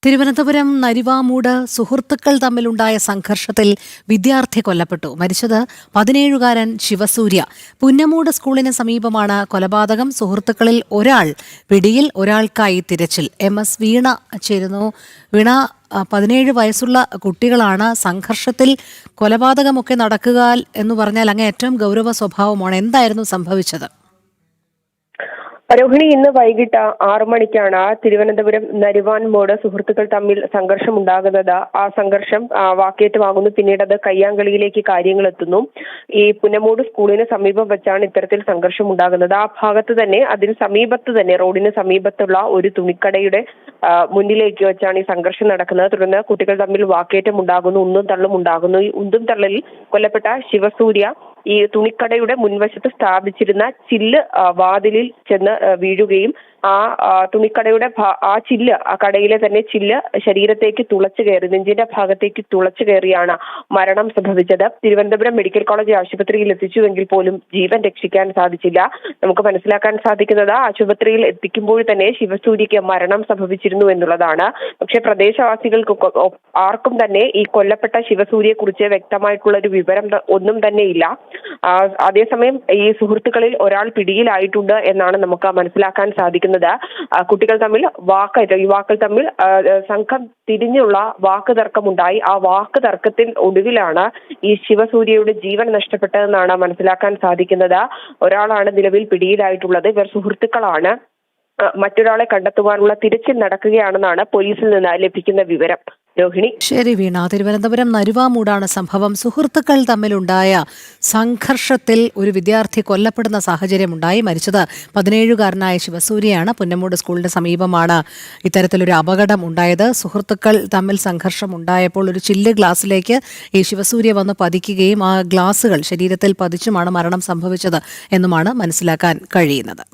തിരുവനന്തപുരം നരിവാമൂട് സുഹൃത്തുക്കൾ തമ്മിലുണ്ടായ സംഘർഷത്തിൽ വിദ്യാർത്ഥി കൊല്ലപ്പെട്ടു. മരിച്ചത് 17-കാരൻ ശിവസൂര്യ. പുന്നമൂട് സ്കൂളിന് സമീപമാണ് കൊലപാതകം. സുഹൃത്തുക്കളിൽ ഒരാൾ പിടിയിൽ, ഒരാൾക്കായി തിരച്ചിൽ. MS വീണ ചേരുന്നു. വീണ, 17 വയസ്സുള്ള കുട്ടികളാണ്. സംഘർഷത്തിൽ കൊലപാതകമൊക്കെ നടക്കുക എന്ന് പറഞ്ഞാൽ അങ്ങ് ഏറ്റവും ഗൗരവ സ്വഭാവമാണ്. എന്തായിരുന്നു സംഭവിച്ചത്? രോഹിണി, ഇന്ന് വൈകിട്ട് 6 മണിക്കാണ് തിരുവനന്തപുരം നരിവാൻമൂട് സുഹൃത്തുക്കൾ തമ്മിൽ സംഘർഷം ഉണ്ടാകുന്നത്. ആ സംഘർഷം വാക്കേറ്റമാകുന്നു. പിന്നീട് അത് കയ്യാങ്കളിയിലേക്ക് കാര്യങ്ങൾ എത്തുന്നു. ഈ പുന്നമൂട് സ്കൂളിന് സമീപം വെച്ചാണ് ഇത്തരത്തിൽ സംഘർഷം ഉണ്ടാകുന്നത്. ആ ഭാഗത്ത് തന്നെ, അതിന് സമീപത്ത് തന്നെ, റോഡിന് സമീപത്തുള്ള ഒരു തുണിക്കടയുടെ മുന്നിലേക്ക് വെച്ചാണ് ഈ സംഘർഷം നടക്കുന്നത്. തുടർന്ന് കുട്ടികൾ തമ്മിൽ വാക്കേറ്റം ഉണ്ടാകുന്നു, ഉന്തും തള്ളും ഉണ്ടാകുന്നു. ഈ ഉന്തും തള്ളലിൽ കൊല്ലപ്പെട്ട ശിവസൂര്യ ഈ തുണിക്കടയുടെ മുൻവശത്ത് സ്ഥാപിച്ചിരുന്ന ചില്ല് വാതിലിൽ ചെന്ന് വീഴുകയും തുണിക്കടയുടെ ആ ചില്ല്, ആ കടയിലെ തന്നെ ചില്ല് ശരീരത്തേക്ക് തുളച്ചു കയറി, നെഞ്ചിന്റെ ഭാഗത്തേക്ക് തുളച്ചു കയറിയാണ് മരണം സംഭവിച്ചത്. തിരുവനന്തപുരം മെഡിക്കൽ കോളേജ് ആശുപത്രിയിൽ എത്തിച്ചുവെങ്കിൽ പോലും ജീവൻ രക്ഷിക്കാൻ സാധിച്ചില്ല. നമുക്ക് മനസ്സിലാക്കാൻ സാധിക്കുന്നത് ആശുപത്രിയിൽ എത്തിക്കുമ്പോൾ തന്നെ ശിവസൂര്യക്ക് മരണം സംഭവിച്ചിരുന്നു എന്നുള്ളതാണ്. പക്ഷേ പ്രദേശവാസികൾക്ക് ആർക്കും തന്നെ ഈ കൊല്ലപ്പെട്ട ശിവസൂര്യയെ കുറിച്ച് വ്യക്തമായിട്ടുള്ള ഒരു വിവരം ഒന്നും തന്നെ ഇല്ല. അതേസമയം ഈ സുഹൃത്തുക്കളിൽ ഒരാൾ പിടിയിലായിട്ടുണ്ട് എന്നാണ് നമുക്ക് മനസ്സിലാക്കാൻ സാധിക്കുന്നത്. കുട്ടികൾ തമ്മിൽ യുവാക്കൾ തമ്മിൽ സംഘം തിരിഞ്ഞുള്ള വാക്കുതർക്കമുണ്ടായി. ആ വാക്കുതർക്കത്തിൽ ഒടുവിലാണ് ഈ ശിവസൂര്യയുടെ ജീവൻ നഷ്ടപ്പെട്ടതെന്നാണ് മനസ്സിലാക്കാൻ സാധിക്കുന്നത്. ഒരാളാണ് നിലവിൽ പിടിയിലായിട്ടുള്ളത്. ഇവർ സുഹൃത്തുക്കളാണ്. മറ്റൊരാളെ കണ്ടെത്തുവാനുള്ള തിരച്ചിൽ നടക്കുകയാണെന്നാണ് പോലീസിൽ നിന്ന് ലഭിക്കുന്ന വിവരം. രോഹിണി. ശരി വീണ, തിരുവനന്തപുരം നരിവാമൂടാണ് സംഭവം. സുഹൃത്തുക്കൾ തമ്മിലുണ്ടായ സംഘർഷത്തിൽ ഒരു വിദ്യാർത്ഥി കൊല്ലപ്പെടുന്ന സാഹചര്യമുണ്ടായി. മരിച്ചത് 17-കാരനായ ശിവസൂര്യയാണ്. പുന്നമൂട് സ്കൂളിന് സമീപമാണ് ഇത്തരത്തിലൊരു അപകടം ഉണ്ടായത്. സുഹൃത്തുക്കൾ തമ്മിൽ സംഘർഷം ഉണ്ടായപ്പോൾ ഒരു ചില്ല് ഗ്ലാസ്സിലേക്ക് ഈ ശിവസൂര്യ വന്ന് പതിക്കുകയും ആ ഗ്ലാസുകൾ ശരീരത്തിൽ പതിച്ചുമാണ് മരണം സംഭവിച്ചത് എന്നുമാണ് മനസ്സിലാക്കാൻ കഴിയുന്നത്.